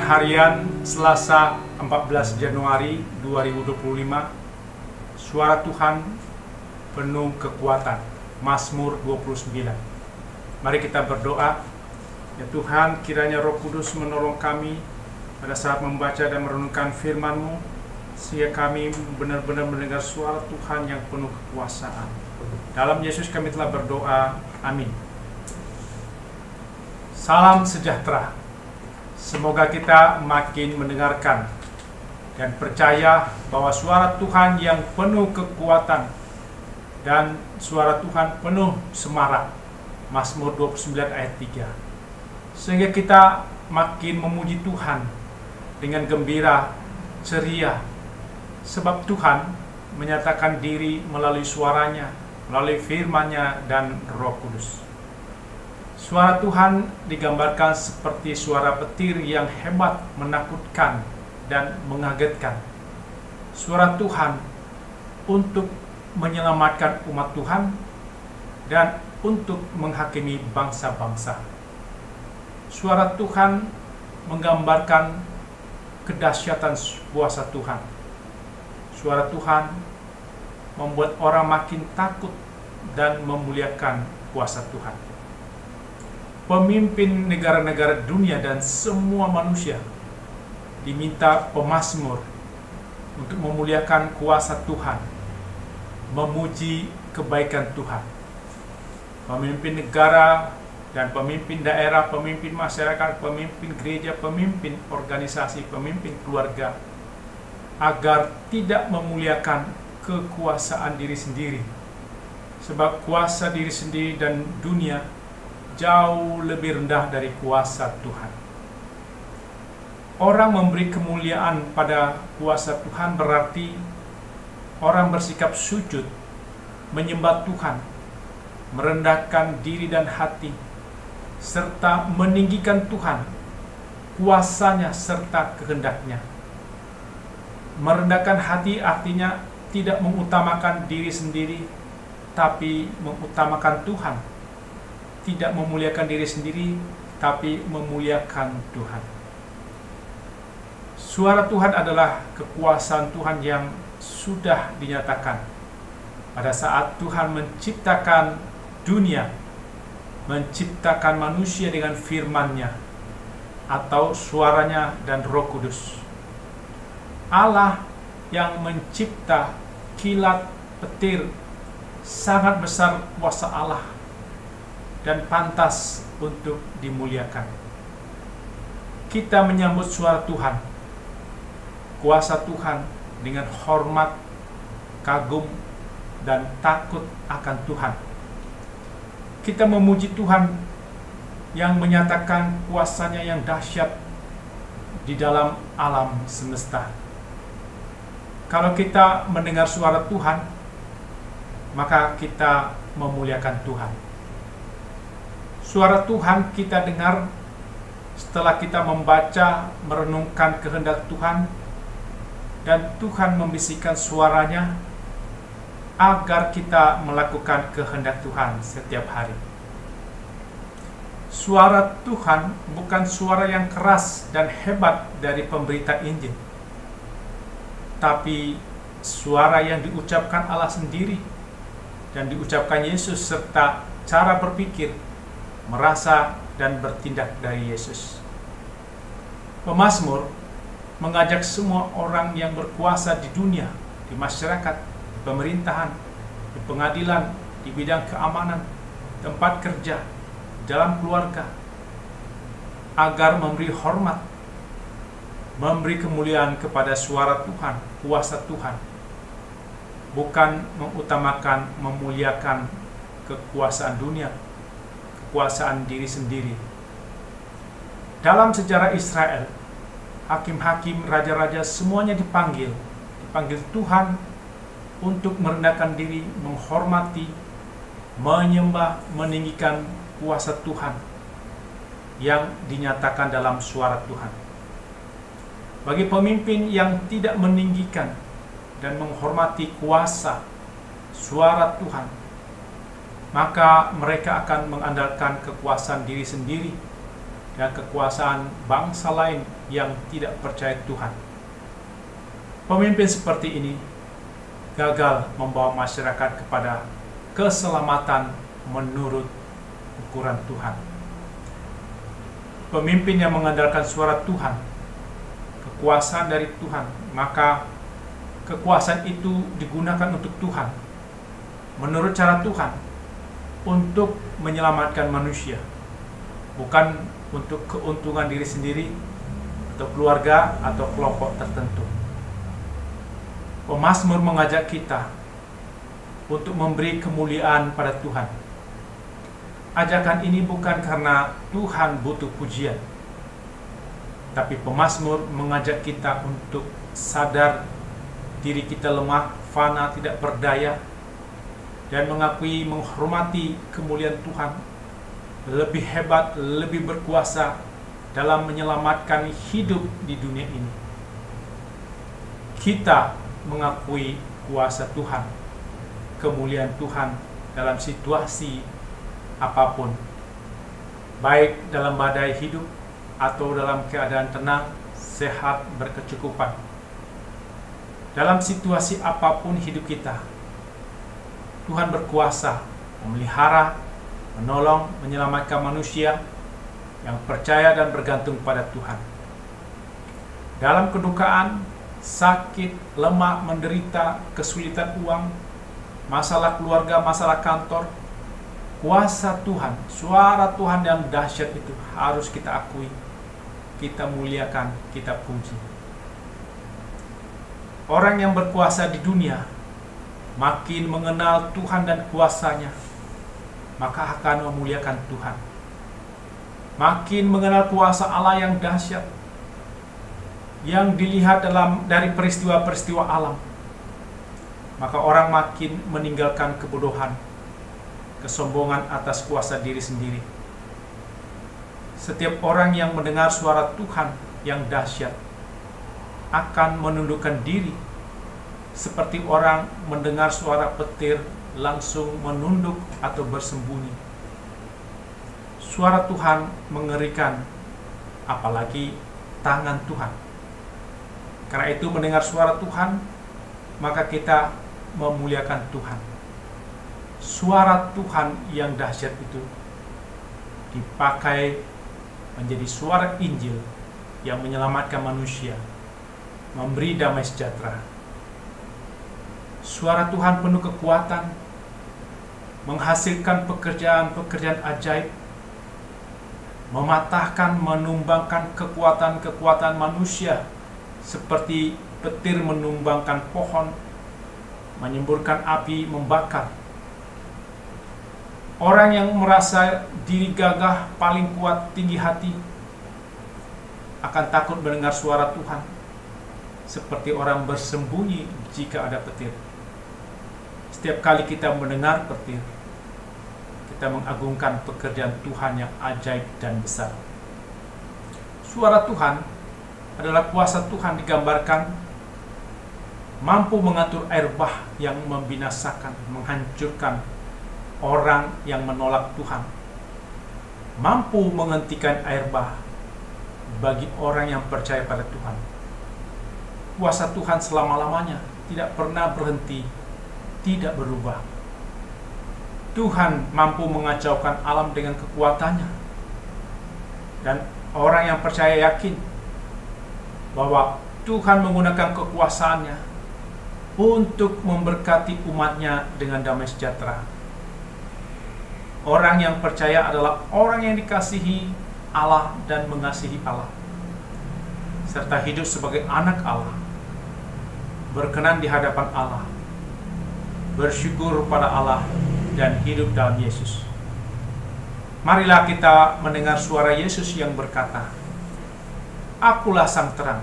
Harian Selasa 14 Januari 2025. Suara Tuhan penuh kekuatan. Mazmur 29. Mari kita berdoa. Ya Tuhan, kiranya Roh Kudus menolong kami pada saat membaca dan merenungkan firman-Mu, sehingga kami benar-benar mendengar suara Tuhan yang penuh kekuasaan. Dalam Yesus kami telah berdoa. Amin. Salam sejahtera. Semoga kita makin mendengarkan dan percaya bahwa suara Tuhan yang penuh kekuatan dan suara Tuhan penuh semarak. Mazmur 29 ayat 3. Sehingga kita makin memuji Tuhan dengan gembira, ceria, sebab Tuhan menyatakan diri melalui suaranya, melalui firman-Nya dan Roh Kudus. Suara Tuhan digambarkan seperti suara petir yang hebat, menakutkan, dan mengagetkan. Suara Tuhan untuk menyelamatkan umat Tuhan dan untuk menghakimi bangsa-bangsa. Suara Tuhan menggambarkan kedahsyatan kuasa Tuhan. Suara Tuhan membuat orang makin takut dan memuliakan kuasa Tuhan. Pemimpin negara-negara dunia dan semua manusia diminta pemazmur untuk memuliakan kuasa Tuhan, memuji kebaikan Tuhan. Pemimpin negara dan pemimpin daerah, pemimpin masyarakat, pemimpin gereja, pemimpin organisasi, pemimpin keluarga, agar tidak memuliakan kekuasaan diri sendiri. Sebab kuasa diri sendiri dan dunia jauh lebih rendah dari kuasa Tuhan. Orang memberi kemuliaan pada kuasa Tuhan berarti orang bersikap sujud, menyembah Tuhan, merendahkan diri dan hati, serta meninggikan Tuhan, kuasanya serta kehendaknya. Merendahkan hati artinya tidak mengutamakan diri sendiri, tapi mengutamakan Tuhan. Tidak memuliakan diri sendiri, tapi memuliakan Tuhan. Suara Tuhan adalah kekuasaan Tuhan yang sudah dinyatakan pada saat Tuhan menciptakan dunia, menciptakan manusia dengan firman-Nya atau suaranya dan Roh Kudus. Allah yang mencipta kilat petir, sangat besar kuasa Allah dan pantas untuk dimuliakan. Kita menyambut suara Tuhan, kuasa Tuhan dengan hormat, kagum, dan takut akan Tuhan. Kita memuji Tuhan yang menyatakan kuasanya yang dahsyat di dalam alam semesta. Kalau kita mendengar suara Tuhan, maka kita memuliakan Tuhan. Suara Tuhan kita dengar setelah kita membaca, merenungkan kehendak Tuhan, dan Tuhan membisikkan suaranya agar kita melakukan kehendak Tuhan setiap hari. Suara Tuhan bukan suara yang keras dan hebat dari pemberita Injil, tapi suara yang diucapkan Allah sendiri dan diucapkan Yesus, serta cara berpikir, merasa, dan bertindak dari Yesus. Pemazmur mengajak semua orang yang berkuasa di dunia, di masyarakat, di pemerintahan, di pengadilan, di bidang keamanan, tempat kerja, dalam keluarga, agar memberi hormat, memberi kemuliaan kepada suara Tuhan, kuasa Tuhan, bukan mengutamakan, memuliakan kekuasaan dunia, kekuasaan diri sendiri. Dalam sejarah Israel, hakim-hakim, raja-raja semuanya dipanggil Tuhan untuk merendahkan diri, menghormati, menyembah, meninggikan kuasa Tuhan yang dinyatakan dalam suara Tuhan. Bagi pemimpin yang tidak meninggikan dan menghormati kuasa suara Tuhan, maka mereka akan mengandalkan kekuasaan diri sendiri dan kekuasaan bangsa lain yang tidak percaya Tuhan. Pemimpin seperti ini gagal membawa masyarakat kepada keselamatan menurut ukuran Tuhan. Pemimpin yang mengandalkan suara Tuhan, kekuasaan dari Tuhan, maka kekuasaan itu digunakan untuk Tuhan, menurut cara Tuhan, untuk menyelamatkan manusia, bukan untuk keuntungan diri sendiri, atau keluarga, atau kelompok tertentu. Pemazmur mengajak kita untuk memberi kemuliaan pada Tuhan. Ajakan ini bukan karena Tuhan butuh pujian, tapi pemazmur mengajak kita untuk sadar diri kita lemah, fana, tidak berdaya, dan mengakui menghormati kemuliaan Tuhan lebih hebat, lebih berkuasa dalam menyelamatkan hidup di dunia ini. Kita mengakui kuasa Tuhan, kemuliaan Tuhan dalam situasi apapun, baik dalam badai hidup atau dalam keadaan tenang, sehat, berkecukupan. Dalam situasi apapun hidup kita, Tuhan berkuasa memelihara, menolong, menyelamatkan manusia yang percaya dan bergantung pada Tuhan. Dalam kedukaan, sakit, lemah, menderita, kesulitan uang, masalah keluarga, masalah kantor, kuasa Tuhan, suara Tuhan yang dahsyat itu harus kita akui, kita muliakan, kita puji. Orang yang berkuasa di dunia makin mengenal Tuhan dan kuasanya, maka akan memuliakan Tuhan. Makin mengenal kuasa Allah yang dahsyat, yang dilihat dari peristiwa-peristiwa alam, maka orang makin meninggalkan kebodohan, kesombongan atas kuasa diri sendiri. Setiap orang yang mendengar suara Tuhan yang dahsyat akan menundukkan diri, seperti orang mendengar suara petir langsung menunduk atau bersembunyi. Suara Tuhan mengerikan, apalagi tangan Tuhan. Karena itu mendengar suara Tuhan, maka kita memuliakan Tuhan. Suara Tuhan yang dahsyat itu dipakai menjadi suara Injil yang menyelamatkan manusia, memberi damai sejahtera. Suara Tuhan penuh kekuatan, menghasilkan pekerjaan-pekerjaan ajaib, mematahkan, menumbangkan kekuatan-kekuatan manusia, seperti petir menumbangkan pohon, menyemburkan api, membakar. Orang yang merasa diri gagah, paling kuat, tinggi hati, akan takut mendengar suara Tuhan, seperti orang bersembunyi jika ada petir. Setiap kali kita mendengar petir, kita mengagungkan pekerjaan Tuhan yang ajaib dan besar. Suara Tuhan adalah kuasa Tuhan, digambarkan mampu mengatur air bah yang membinasakan, menghancurkan orang yang menolak Tuhan, mampu menghentikan air bah bagi orang yang percaya pada Tuhan. Kuasa Tuhan selama-lamanya, tidak pernah berhenti, tidak berubah. Tuhan mampu mengacaukan alam dengan kekuatannya, dan orang yang percaya yakin bahwa Tuhan menggunakan kekuasaannya untuk memberkati umatnya dengan damai sejahtera. Orang yang percaya adalah orang yang dikasihi Allah dan mengasihi Allah, serta hidup sebagai anak Allah, berkenan di hadapan Allah, bersyukur pada Allah, dan hidup dalam Yesus. Marilah kita mendengar suara Yesus yang berkata, "Akulah sang terang."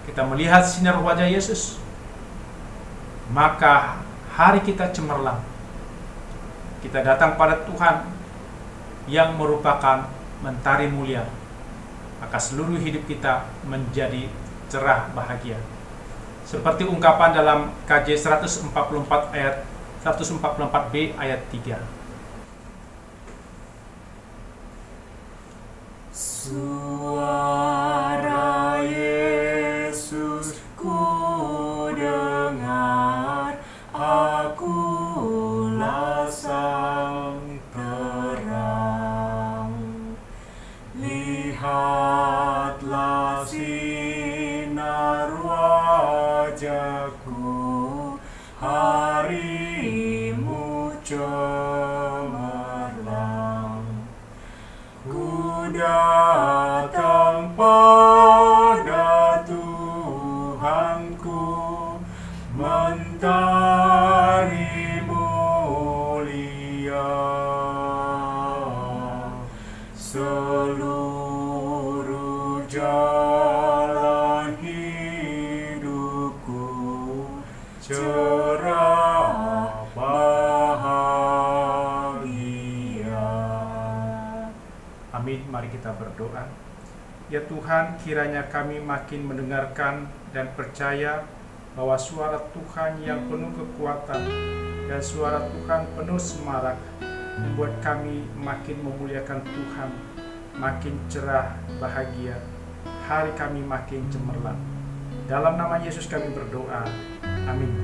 Kita melihat sinar wajah Yesus, maka hari kita cemerlang. Kita datang pada Tuhan yang merupakan mentari mulia, maka seluruh hidup kita menjadi cerah bahagia. Seperti ungkapan dalam KJ 144 ayat 144b ayat 3. Suara Yesus ku dengar, akulah sang terang. Lihatlah sinar wajahku, harimu cemerlang. Ku datang pada Tuhanku, mentari mulia. Seluruh jalan hidupku cerah bahagia. Amin. Mari kita berdoa. Ya Tuhan, kiranya kami makin mendengarkan dan percaya bahwa suara Tuhan yang penuh kekuatan dan suara Tuhan penuh semarak membuat kami makin memuliakan Tuhan, makin cerah, bahagia. Hari kami makin cemerlang. Dalam nama Yesus kami berdoa. Amin.